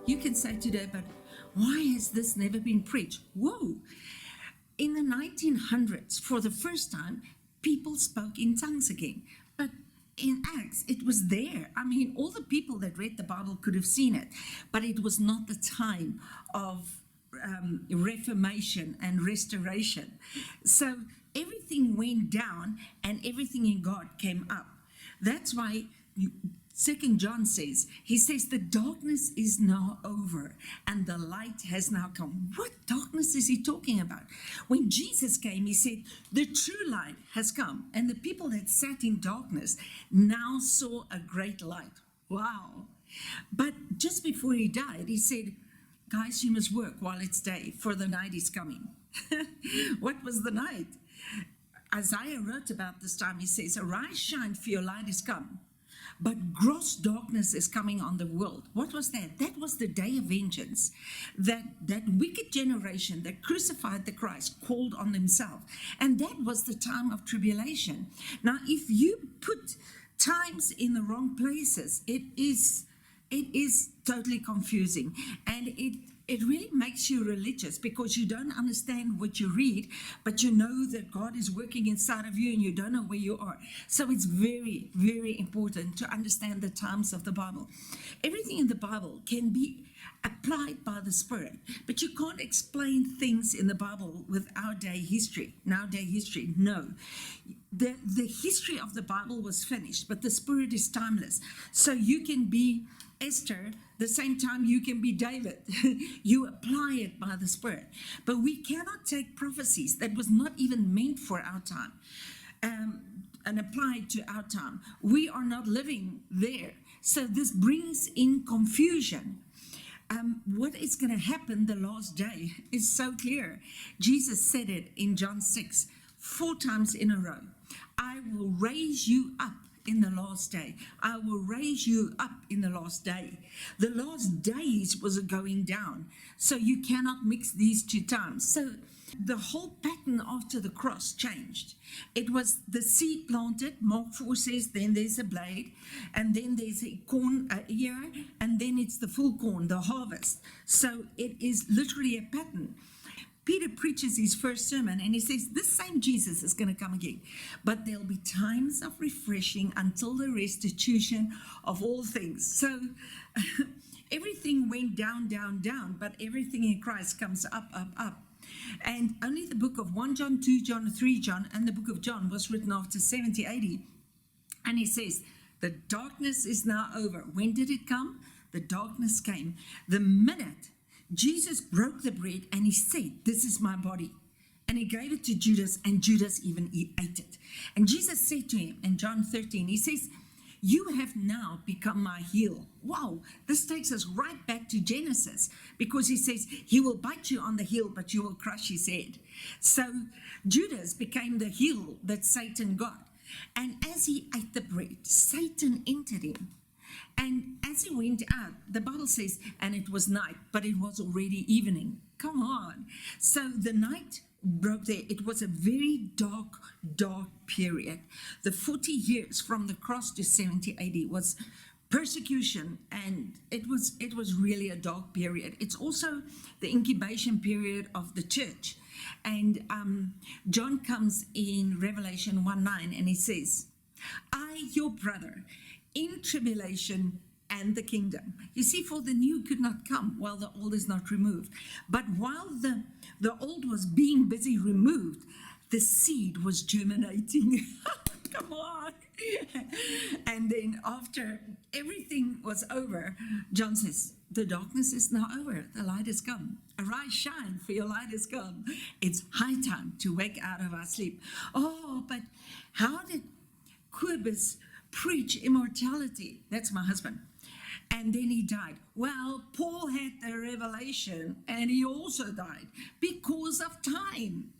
You can say today, but why has this never been preached? Whoa! In the 1900s, for the first time, people spoke in tongues again. But in Acts, it was there. I mean, all the people that read the Bible could have seen it, but it was not the time of reformation and restoration. So everything went down and everything in God came up. That's why Second John says, he says, the darkness is now over and the light has now come. What darkness is he talking about? When Jesus came, he said, the true light has come. And the people that sat in darkness now saw a great light. Wow. But just before he died, he said, guys, you must work while it's day, for the night is coming. What was the night? Isaiah wrote about this time. He says, arise, shine, for your light is come. But gross darkness is coming on the world. What was that? That was the day of vengeance. That wicked generation that crucified the Christ called on themselves. And that was the time of tribulation. Now, if you put times in the wrong places, it is totally confusing. And it really makes you religious because you don't understand what you read, but you know that God is working inside of you and you don't know where you are. So it's very, very important to understand the times of the Bible. Everything in the Bible can be applied by the Spirit, but you can't explain things in the Bible with our day history, nowadays history. No. The history of the Bible was finished, but the Spirit is timeless. So you can be Esther, the same time you can be David. You apply it by the Spirit. But we cannot take prophecies that was not even meant for our time and apply it to our time. We are not living there. So this brings in confusion. What is going to happen the last day is so clear. Jesus said it in John 6, 4 times in a row. I will raise you up in the last day. I will raise you up in the last day. The last days was a going down. So you cannot mix these two times. So the whole pattern after the cross changed. It was the seed planted. Mark 4 says, then there's a blade, and then there's a corn ear, and then it's the full corn, the harvest. So it is literally a pattern. Peter preaches his first sermon and he says, this same Jesus is going to come again. But there'll be times of refreshing until the restitution of all things. So everything went down, down, down, but everything in Christ comes up, up, up. And only the book of 1 John, 2 John, 3 John, and the book of John was written after 70 AD. And he says, the darkness is now over. When did it come? The darkness came. The minute Jesus broke the bread and he said, this is my body. And he gave it to Judas, and Judas even ate it. And Jesus said to him in John 13, he says, you have now become my heel. Wow, this takes us right back to Genesis, because he says, he will bite you on the heel, but you will crush his head. So Judas became the heel that Satan got. And as he ate the bread, Satan entered him. And as he went out, the Bible says, and it was night, but it was already evening. Come on. So the night broke there. It was a very dark, dark period. The 40 years from the cross to 70 AD was persecution, and it was really a dark period. It's also the incubation period of the church. And John comes in Revelation 1:9, and he says, I, your brother, in tribulation and the kingdom. You see, for the new could not come while the old is not removed. But while the old was being busy removed, the seed was germinating. Come on. And then after everything was over, John says, the darkness is now over. The light has come. Arise, shine, for your light has come. It's high time to wake out of our sleep. Oh, but how did Quibus preach immortality? That's my husband. And then he died. Well, Paul had the revelation and he also died because of time.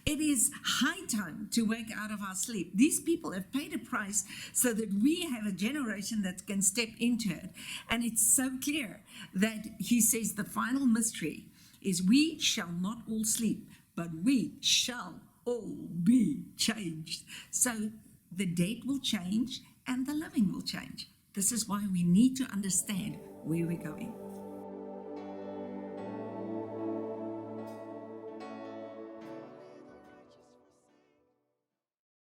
It is high time to wake out of our sleep. These people have paid a price so that we have a generation that can step into it. And it's so clear that he says the final mystery is we shall not all sleep, but we shall all be changed. So the dead will change and the living will change. This is why we need to understand where we're going.